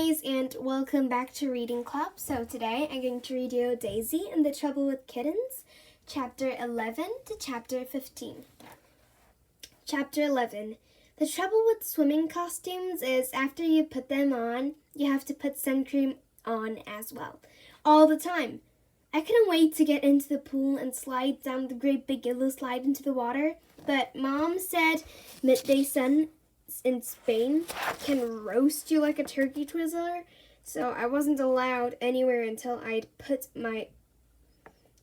guys, and welcome back to Reading Club. So today I'm going to read you Daisy and the Trouble with Kittens, Chapter 11 to Chapter 15. Chapter 11. The trouble with swimming costumes is after you put them on, you have to put sun cream on as well. All the time. I couldn't wait to get into the pool and slide down the great big yellow slide into the water, but Mom said midday sun in Spain can roast you like a turkey twizzler, so I wasn't allowed anywhere until I'd put my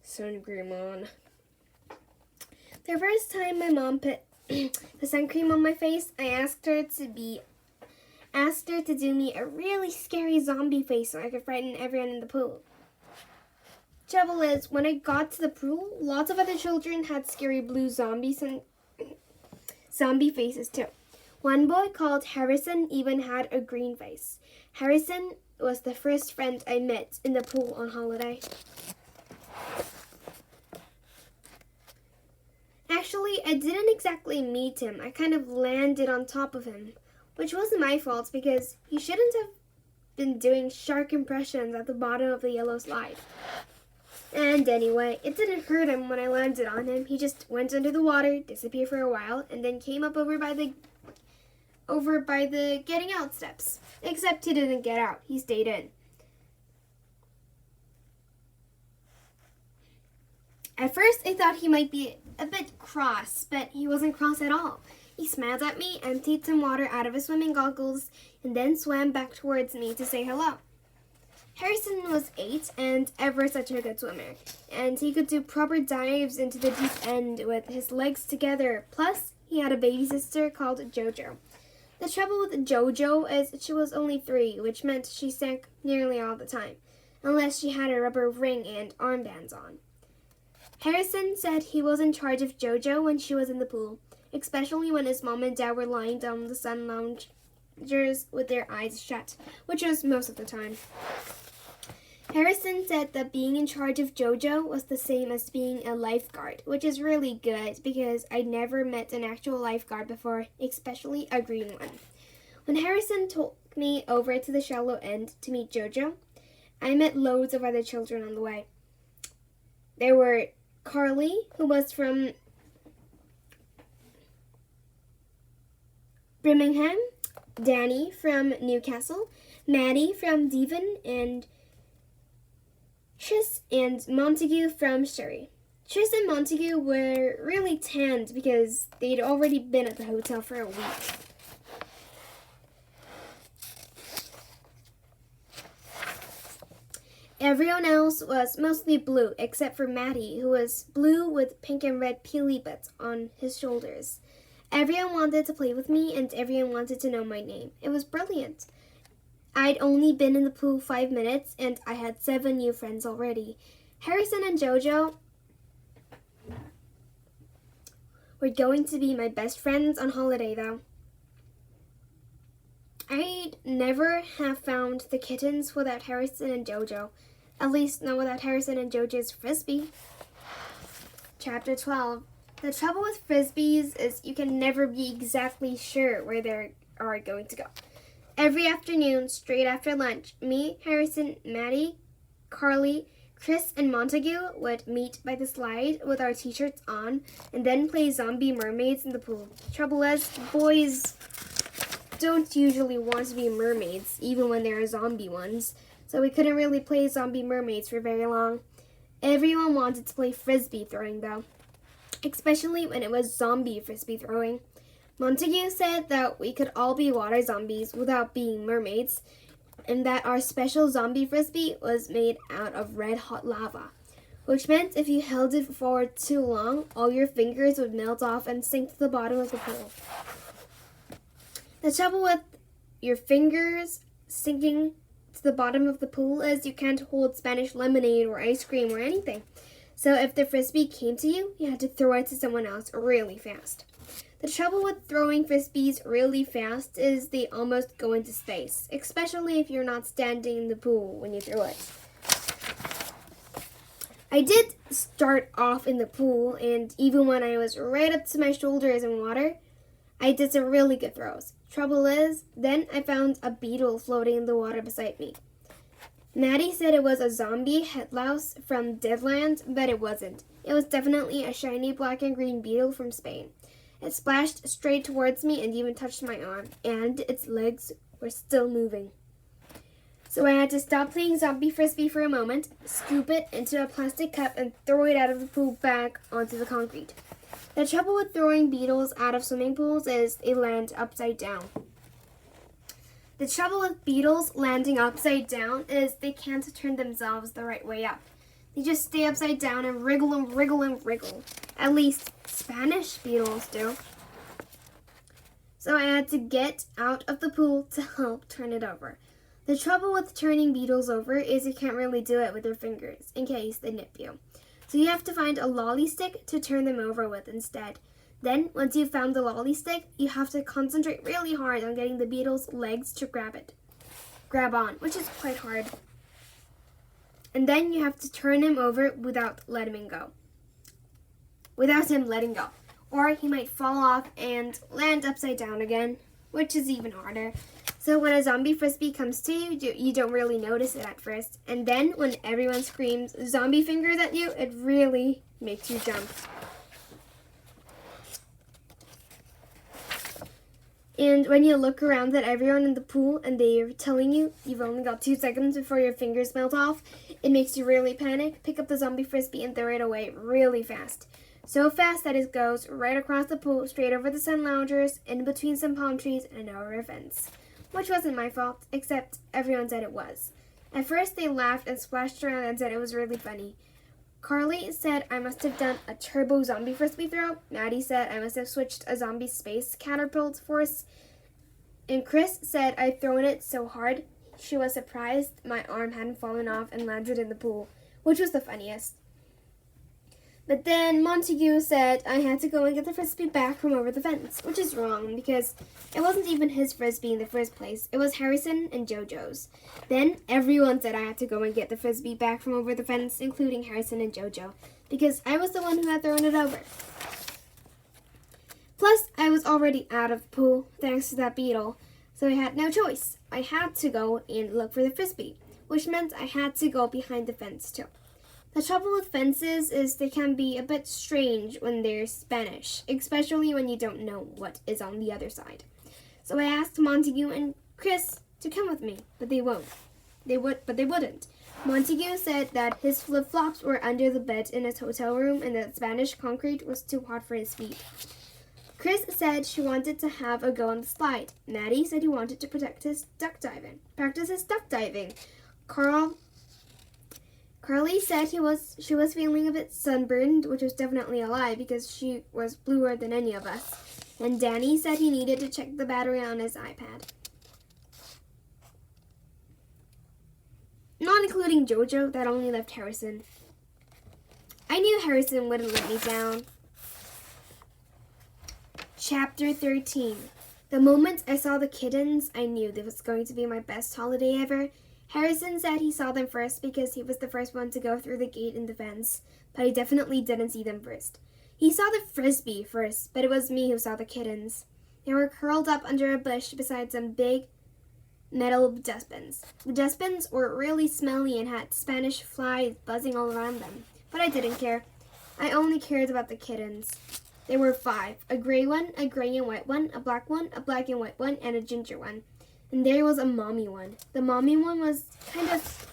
sun cream on. The first time my mom put the sun cream on my face, I asked her to do me a really scary zombie face so I could frighten everyone in the pool. Trouble is, when I got to the pool, lots of other children had scary blue zombie faces too. One boy called Harrison even had a green face. Harrison was the first friend I met in the pool on holiday. Actually, I didn't exactly meet him. I kind of landed on top of him, which wasn't my fault because he shouldn't have been doing shark impressions at the bottom of the yellow slide. And anyway, it didn't hurt him when I landed on him. He just went under the water, disappeared for a while, and then came up over by the getting out steps. Except he didn't get out. He stayed in. At first, I thought he might be a bit cross, but he wasn't cross at all. He smiled at me, emptied some water out of his swimming goggles, and then swam back towards me to say hello. Harrison was 8 and ever such a good swimmer, and he could do proper dives into the deep end with his legs together. Plus, he had a baby sister called Jojo. The trouble with Jojo is she was only 3, which meant she sank nearly all the time, unless she had a rubber ring and armbands on. Harrison said he was in charge of Jojo when she was in the pool, especially when his mom and dad were lying down the sun loungers with their eyes shut, which was most of the time. Harrison said that being in charge of Jojo was the same as being a lifeguard, which is really good because I'd never met an actual lifeguard before, especially a green one. When Harrison took me over to the shallow end to meet Jojo, I met loads of other children on the way. There were Carly, who was from Birmingham, Danny from Newcastle, Maddie from Devon, and Tris and Montague from Surrey. Tris and Montague were really tanned because they'd already been at the hotel for a week. Everyone else was mostly blue, except for Maddie, who was blue with pink and red peely bits on his shoulders. Everyone wanted to play with me, and everyone wanted to know my name. It was brilliant. I'd only been in the pool 5 minutes, and I had 7 new friends already. Harrison and Jojo were going to be my best friends on holiday, though. I'd never have found the kittens without Harrison and Jojo. At least not without Harrison and Jojo's frisbee. Chapter 12. The trouble with frisbees is you can never be exactly sure where they are going to go. Every afternoon, straight after lunch, me, Harrison, Maddie, Carly, Chris, and Montague would meet by the slide with our t-shirts on and then play zombie mermaids in the pool. Trouble is, boys don't usually want to be mermaids, even when there are zombie ones, so we couldn't really play zombie mermaids for very long. Everyone wanted to play frisbee throwing, though, especially when it was zombie frisbee throwing. Montague said that we could all be water zombies without being mermaids, and that our special zombie frisbee was made out of red-hot lava, which meant if you held it for too long, all your fingers would melt off and sink to the bottom of the pool. The trouble with your fingers sinking to the bottom of the pool is you can't hold Spanish lemonade or ice cream or anything. So if the frisbee came to you, you had to throw it to someone else really fast. The trouble with throwing frisbees really fast is they almost go into space, especially if you're not standing in the pool when you throw it. I did start off in the pool, and even when I was right up to my shoulders in water, I did some really good throws. Trouble is, then I found a beetle floating in the water beside me. Maddie said it was a zombie headlouse from Deadland, but it wasn't. It was definitely a shiny black and green beetle from Spain. It splashed straight towards me and even touched my arm, and its legs were still moving. So I had to stop playing zombie frisbee for a moment, scoop it into a plastic cup, and throw it out of the pool back onto the concrete. The trouble with throwing beetles out of swimming pools is they land upside down. The trouble with beetles landing upside down is they can't turn themselves the right way up. They just stay upside down and wriggle and wriggle and wriggle. At least Spanish beetles do. So I had to get out of the pool to help turn it over. The trouble with turning beetles over is you can't really do it with your fingers in case they nip you. So you have to find a lolly stick to turn them over with instead. Then, once you've found the lolly stick, you have to concentrate really hard on getting the beetle's legs to grab on, which is quite hard. And then you have to turn him over without him letting go. Or he might fall off and land upside down again, which is even harder. So when a zombie frisbee comes to you, you don't really notice it at first. And then when everyone screams zombie fingers at you, it really makes you jump. And when you look around at everyone in the pool and they're telling you you've only got 2 seconds before your fingers melt off, it makes you really panic, pick up the zombie frisbee and throw it away really fast. So fast that it goes right across the pool, straight over the sun loungers, in between some palm trees, and over a fence. Which wasn't my fault, except everyone said it was. At first they laughed and splashed around and said it was really funny. Carly said I must have done a turbo zombie frisbee throw. Maddie said I must have switched a zombie space catapult force. And Chris said I'd thrown it so hard she was surprised my arm hadn't fallen off and landed in the pool, which was the funniest. But then Montague said I had to go and get the frisbee back from over the fence, which is wrong because it wasn't even his frisbee in the first place. It was Harrison and JoJo's. Then everyone said I had to go and get the frisbee back from over the fence, including Harrison and JoJo, because I was the one who had thrown it over. Plus, I was already out of the pool thanks to that beetle, so I had no choice. I had to go and look for the frisbee, which meant I had to go behind the fence too. The trouble with fences is they can be a bit strange when they're Spanish, especially when you don't know what is on the other side. So I asked Montague and Chris to come with me, but they wouldn't. Montague said that his flip-flops were under the bed in his hotel room and that Spanish concrete was too hot for his feet. Chris said she wanted to have a go on the slide. Maddie said he wanted to practice his duck diving. Carly said she was feeling a bit sunburned, which was definitely a lie because she was bluer than any of us. And Danny said he needed to check the battery on his iPad. Not including JoJo, that only left Harrison. I knew Harrison wouldn't let me down. Chapter 13. The moment I saw the kittens, I knew this was going to be my best holiday ever. Harrison said he saw them first because he was the first one to go through the gate in the fence, but he definitely didn't see them first. He saw the frisbee first, but it was me who saw the kittens. They were curled up under a bush beside some big metal dustbins. The dustbins were really smelly and had Spanish flies buzzing all around them, but I didn't care. I only cared about the kittens. There were 5, a gray one, a gray and white one, a black and white one, and a ginger one. And there was a mommy one. The mommy one was kind of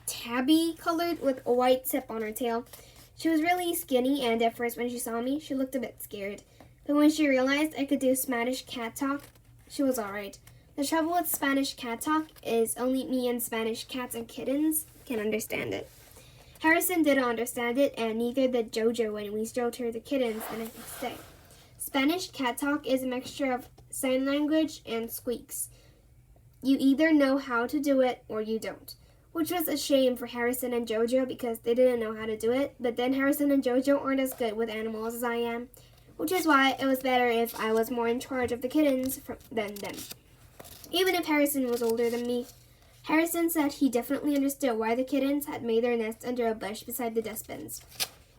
tabby colored with a white tip on her tail. She was really skinny, and at first when she saw me, she looked a bit scared. But when she realized I could do Spanish cat talk, she was alright. The trouble with Spanish cat talk is only me and Spanish cats and kittens can understand it. Harrison didn't understand it, and neither did JoJo when we showed her the kittens the next day. Spanish cat talk is a mixture of sign language and squeaks. You either know how to do it or you don't, which was a shame for Harrison and JoJo because they didn't know how to do it, but then Harrison and JoJo aren't as good with animals as I am, which is why it was better if I was more in charge of the kittens than them. Even if Harrison was older than me, Harrison said he definitely understood why the kittens had made their nest under a bush beside the dustbins.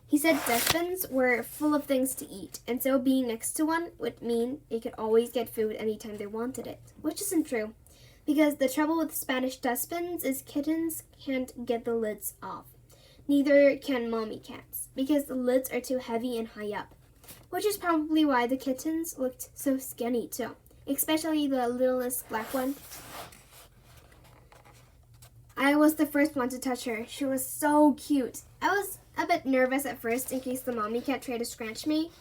He said dustbins were full of things to eat, and so being next to one would mean they could always get food anytime they wanted it, which isn't true, because the trouble with Spanish dustbins is kittens can't get the lids off. Neither can mommy cats, because the lids are too heavy and high up, which is probably why the kittens looked so skinny too, especially the littlest black one. I was the first one to touch her. She was so cute. I was a bit nervous at first in case the mommy cat tried to scratch me.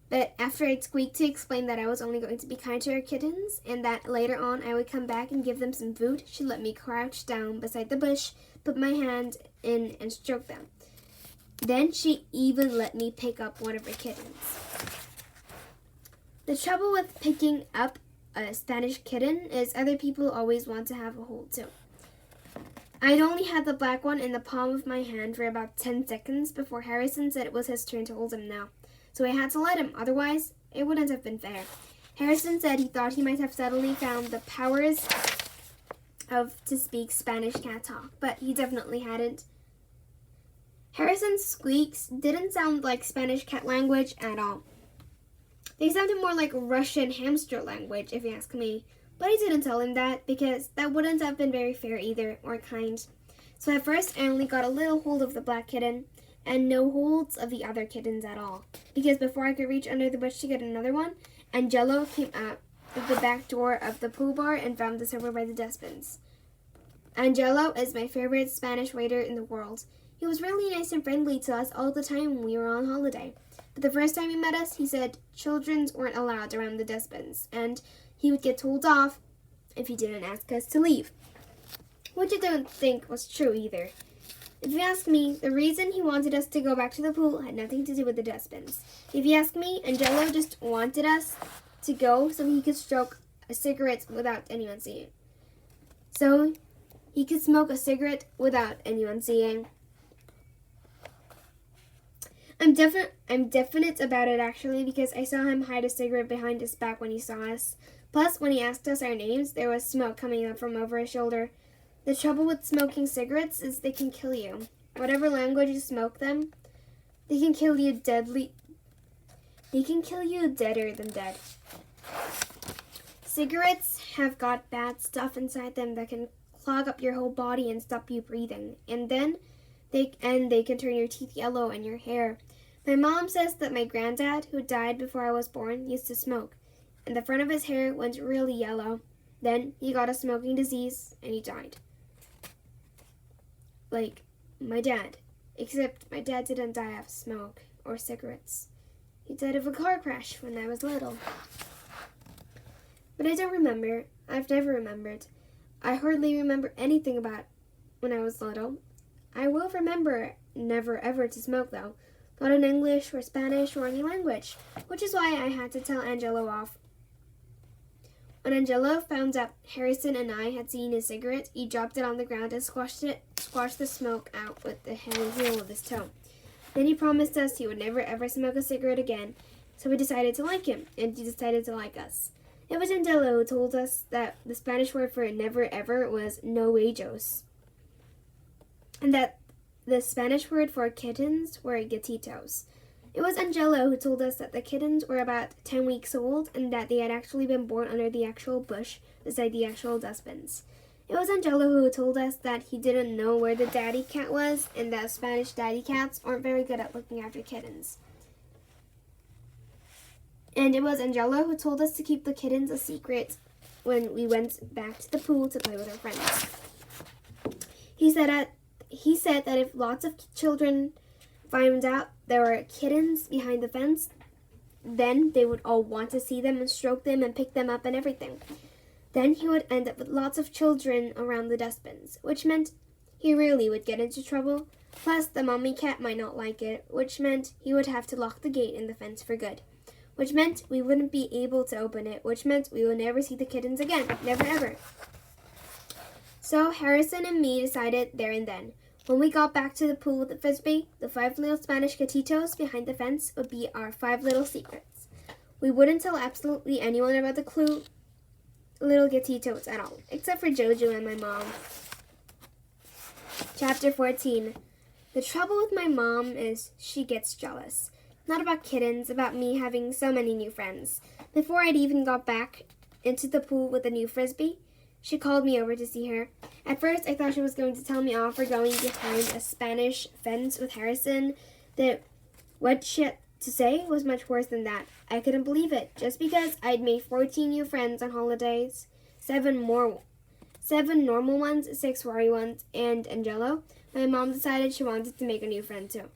But after I'd squeaked to explain that I was only going to be kind to her kittens and that later on I would come back and give them some food, she let me crouch down beside the bush, put my hand in and stroke them. Then she even let me pick up one of her kittens. The trouble with picking up a Spanish kitten is other people always want to have a hold too. I'd only had the black one in the palm of my hand for about 10 seconds before Harrison said it was his turn to hold him now. So I had to let him, otherwise it wouldn't have been fair. Harrison said he thought he might have suddenly found the powers to speak Spanish cat talk, but he definitely hadn't. Harrison's squeaks didn't sound like Spanish cat language at all. They sounded more like Russian hamster language, if you ask me. But I didn't tell him that, because that wouldn't have been very fair either, or kind. So at first, I only got a little hold of the black kitten, and no holds of the other kittens at all. Because before I could reach under the bush to get another one, Angelo came out of the back door of the pool bar and found us over by the dustbins. Angelo is my favorite Spanish waiter in the world. He was really nice and friendly to us all the time when we were on holiday. But the first time he met us, he said children weren't allowed around the dustbins, and he would get told off if he didn't ask us to leave. Which I don't think was true either. If you ask me, the reason he wanted us to go back to the pool had nothing to do with the dustbins. If you ask me, Angelo just wanted us to go so he could smoke a cigarette without anyone seeing. So he could smoke a cigarette without anyone seeing. I'm definite about it actually, because I saw him hide a cigarette behind his back when he saw us. Plus, when he asked us our names, there was smoke coming up from over his shoulder. The trouble with smoking cigarettes is they can kill you. Whatever language you smoke them, they can kill you deadly. They can kill you deader than dead. Cigarettes have got bad stuff inside them that can clog up your whole body and stop you breathing. And then they can turn your teeth yellow and your hair. My mom says that my granddad, who died before I was born, used to smoke, and the front of his hair went really yellow. Then he got a smoking disease and he died. Like my dad. Except my dad didn't die of smoke or cigarettes. He died of a car crash when I was little. But I don't remember. I've never remembered. I hardly remember anything about when I was little. I will remember never ever to smoke though. Not in English or Spanish or any language. Which is why I had to tell Angelo off. When Angelo found out Harrison and I had seen his cigarette, he dropped it on the ground and squashed the smoke out with the heel of his toe. Then he promised us he would never ever smoke a cigarette again, so we decided to like him, and he decided to like us. It was Angelo who told us that the Spanish word for never ever was no ellos, and that the Spanish word for kittens were gatitos. It was Angelo who told us that the kittens were about 10 weeks old and that they had actually been born under the actual bush beside the actual dustbins. It was Angelo who told us that he didn't know where the daddy cat was and that Spanish daddy cats aren't very good at looking after kittens. And it was Angelo who told us to keep the kittens a secret when we went back to the pool to play with our friends. He said that if lots of children found out there were kittens behind the fence, then they would all want to see them and stroke them and pick them up and everything. Then he would end up with lots of children around the dustbins, which meant he really would get into trouble. Plus, the mommy cat might not like it, which meant he would have to lock the gate in the fence for good. Which meant we wouldn't be able to open it, which meant we would never see the kittens again. Never ever. So Harrison and me decided there and then. When we got back to the pool with the frisbee, the 5 little Spanish gatitos behind the fence would be our 5 little secrets. We wouldn't tell absolutely anyone about the little gatitos at all, except for Jojo and my mom. Chapter 14. The trouble with my mom is she gets jealous. Not about kittens, about me having so many new friends. Before I'd even got back into the pool with a new frisbee, she called me over to see her. At first, I thought she was going to tell me off for going behind a Spanish fence with Harrison. What she had to say was much worse than that. I couldn't believe it. Just because I'd made 14 new friends on holidays, 7 normal ones, 6 worry ones, and Angelo, my mom decided she wanted to make a new friend too.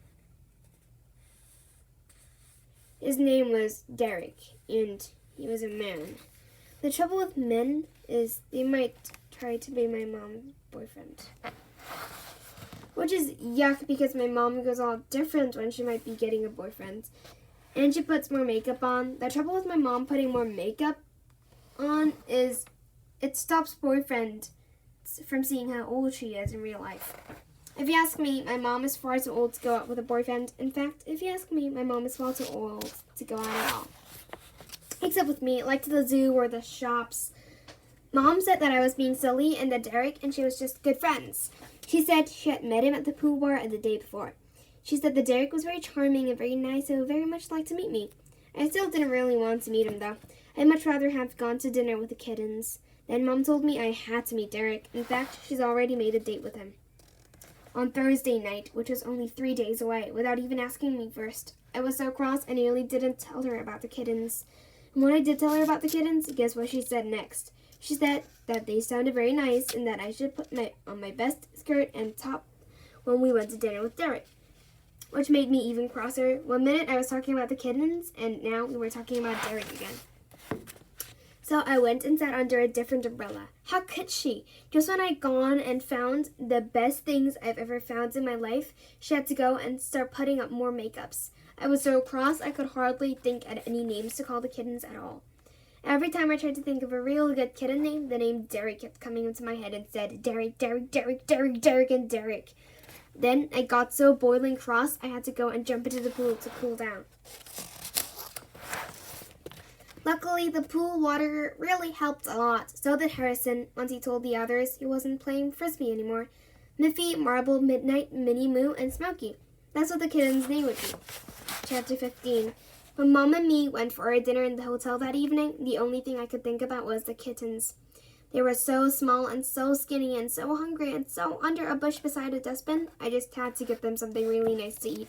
His name was Derek, and he was a man. The trouble with men is they might try to be my mom's boyfriend. Which is yuck because my mom goes all different when she might be getting a boyfriend. And she puts more makeup on. The trouble with my mom putting more makeup on is it stops boyfriend from seeing how old she is in real life. If you ask me, my mom is far too old to go out with a boyfriend. In fact, if you ask me, my mom is far too old to go out at all. Except with me, like to the zoo or the shops. Mom said that I was being silly and that Derek and she was just good friends. She said she had met him at the pool bar the day before. She said that Derek was very charming and very nice and would very much like to meet me. I still didn't really want to meet him though. I'd much rather have gone to dinner with the kittens. Then Mom told me I had to meet Derek. In fact, she's already made a date with him. On Thursday night, which was only 3 days away, without even asking me first. I was so cross I nearly didn't tell her about the kittens. And when I did tell her about the kittens, guess what she said next? She said that they sounded very nice and that I should put on my best skirt and top when we went to dinner with Derek. Which made me even crosser. 1 minute I was talking about the kittens, and now we were talking about Derek again. So I went and sat under a different umbrella. How could she? Just when I'd gone and found the best things I've ever found in my life, she had to go and start putting up more makeups. I was so cross I could hardly think of any names to call the kittens at all. Every time I tried to think of a real good kitten name, the name Derek kept coming into my head and said, Derek, Derek, Derek, Derek, Derek, and Derek. Then I got so boiling cross, I had to go and jump into the pool to cool down. Luckily, the pool water really helped a lot. So did Harrison, once he told the others he wasn't playing frisbee anymore. Miffy, Marble, Midnight, Minnie Moo, and Smokey. That's what the kitten's name would be. Chapter 15. When Mom and me went for our dinner in the hotel that evening, the only thing I could think about was the kittens. They were so small and so skinny and so hungry and so under a bush beside a dustbin, I just had to give them something really nice to eat.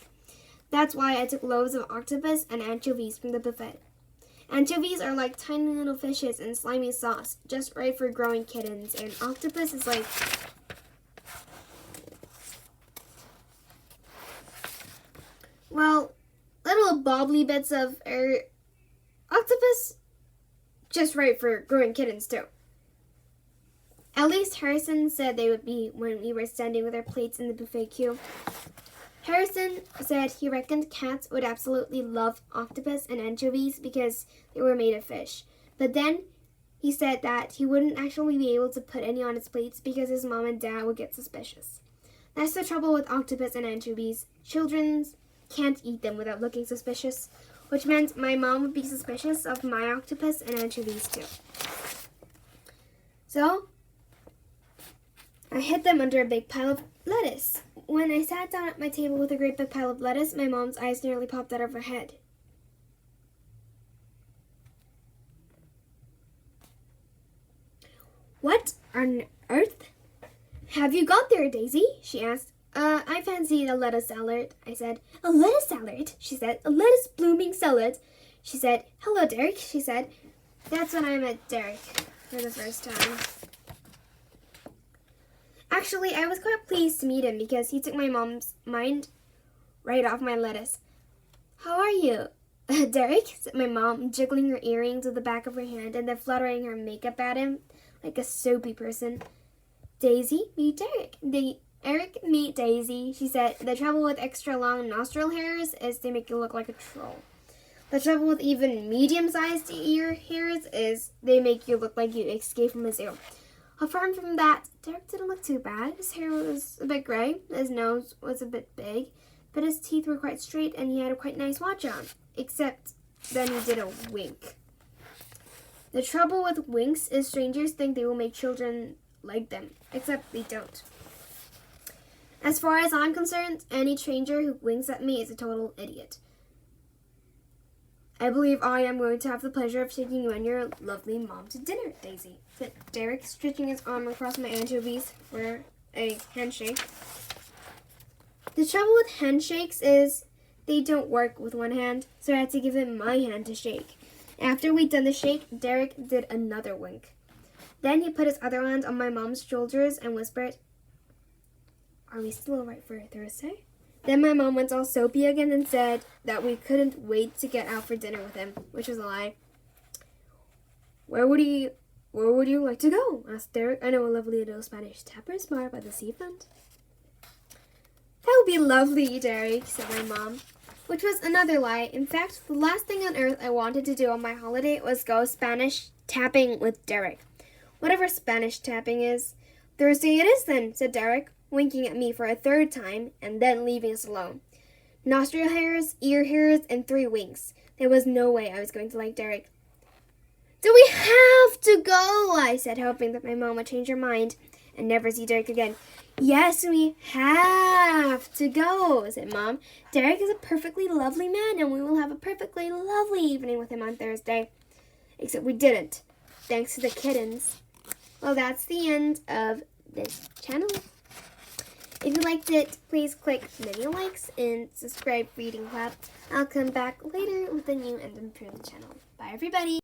That's why I took loaves of octopus and anchovies from the buffet. Anchovies are like tiny little fishes in slimy sauce, just right for growing kittens, and octopus is like... well, little bobbly bits of octopus, just right for growing kittens too. At least Harrison said they would be when we were standing with our plates in the buffet queue. Harrison said he reckoned cats would absolutely love octopus and anchovies because they were made of fish. But then he said that he wouldn't actually be able to put any on his plates because his mom and dad would get suspicious. That's the trouble with octopus and anchovies. Children can't eat them without looking suspicious, which meant my mom would be suspicious of my octopus and anchovies too. So I hid them under a big pile of lettuce. When I sat down at my table with a great big pile of lettuce, my mom's eyes nearly popped out of her head. What on earth have you got there, Daisy? She asked. I fancied a lettuce salad, I said. A lettuce salad? She said. A lettuce blooming salad. She said. Hello, Derek, she said. That's when I met Derek for the first time. Actually, I was quite pleased to meet him because he took my mom's mind right off my lettuce. How are you, Derek? Said my mom, jiggling her earrings with the back of her hand and then fluttering her makeup at him like a soapy person. Daisy, meet Derek. Eric, meet Daisy, she said. The trouble with extra long nostril hairs is they make you look like a troll. The trouble with even medium-sized ear hairs is they make you look like you escaped from a zoo. Apart from that, Derek didn't look too bad. His hair was a bit gray, his nose was a bit big, but his teeth were quite straight and he had a quite nice watch on. Except then he did a wink. The trouble with winks is strangers think they will make children like them, except they don't. As far as I'm concerned, any stranger who winks at me is a total idiot. I believe I am going to have the pleasure of taking you and your lovely mom to dinner, Daisy, said Derek, stretching his arm across my anchovies for a handshake. The trouble with handshakes is they don't work with one hand, so I had to give him my hand to shake. After we'd done the shake, Derek did another wink. Then he put his other hand on my mom's shoulders and whispered, "Are we still all right for Thursday?" Then my mom went all soapy again and said that we couldn't wait to get out for dinner with him, which was a lie. Where would you like to go?" asked Derek. "I know a lovely little Spanish tapas bar by the seafront." "That would be lovely, Derek," said my mom, which was another lie. In fact, the last thing on earth I wanted to do on my holiday was go Spanish tapping with Derek. Whatever Spanish tapping is. "Thursday it is then," said Derek, winking at me for a third time and then leaving us alone. Nostril hairs, ear hairs, and 3 winks. There was no way I was going to like Derek. "Do we have to go?" I said, hoping that my mom would change her mind and never see Derek again. "Yes, we have to go," said Mom. "Derek is a perfectly lovely man, and we will have a perfectly lovely evening with him on Thursday." Except we didn't, thanks to the kittens. Well, that's the end of this channel. If you liked it, please click many likes and subscribe for Reading Club. I'll come back later with a new and improved channel. Bye, everybody.